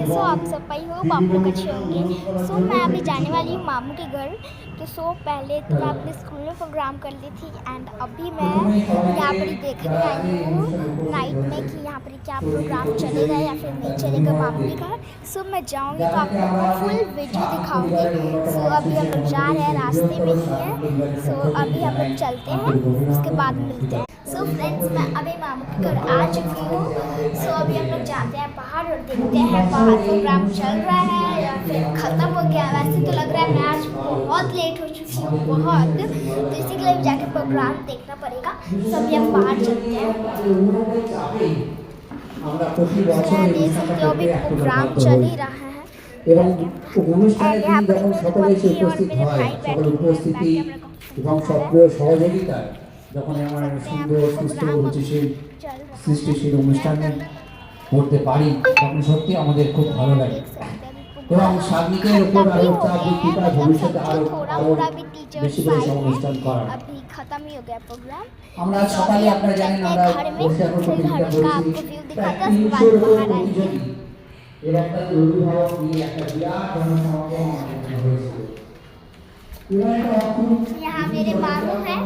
कैसे सो आप सब भाई हो आप लोग अच्छे होंगे। मैं अभी जाने वाली हूँ मामू के घर। तो पहले तो मैं अपने स्कूल में प्रोग्राम कर ली थी एंड अभी मैं यहाँ पर ही देखने आई हूँ नाइट में कि यहाँ पर क्या प्रोग्राम चलेगा या फिर नहीं चलेगा मामू के घर। मैं जाऊँगी तो आप लोगों को फुल वीडियो दिखाऊंगी। अभी हम लोग जा रहे हैं, रास्ते में ही है। अभी हम लोग चलते हैं, उसके बाद मिलते हैं। फ्रेंड्स, मैं अभी मामू के घर आ चुकी हूँ। अभी हम लोग जाते हैं बाहर और देखते हैं बाहर प्रोग्राम चल रहा है या फिर ख़त्म हो गया। वैसे तो लग रहा है मैं आज बहुत लेट हो चुकी हूँ बहुत, तो इसी के लिए जाके प्रोग्राम देखना पड़ेगा। अभी हम बाहर चलते हैं। देख सकते हो अभी प्रोग्राम चल ही रहा है এবং অনুষ্ঠানে তিনি যখন সকলে এসে উপস্থিত হয়, সকল উপস্থিতি এবং সক্রিয় সহযোগিতায় যখন আমরা সুন্দর সুস্থ রুচিশীল সৃষ্টিশীল অনুষ্ঠানে করতে পারি তখন সত্যি আমাদের খুব ভালো লাগে। এবং সার্বিকের উপর আরো চাপ বৃদ্ধি পায় ভবিষ্যতে আরো বেশি করে অনুষ্ঠান করা। আমরা সকালে আপনারা জানেন আমরা বসে প্রতিযোগিতা করেছি। এর একটা অভিভাবক নিয়ে একটা বিরাট জনসমাগম হয়েছিল। यहाँ मेरे मामू हैं।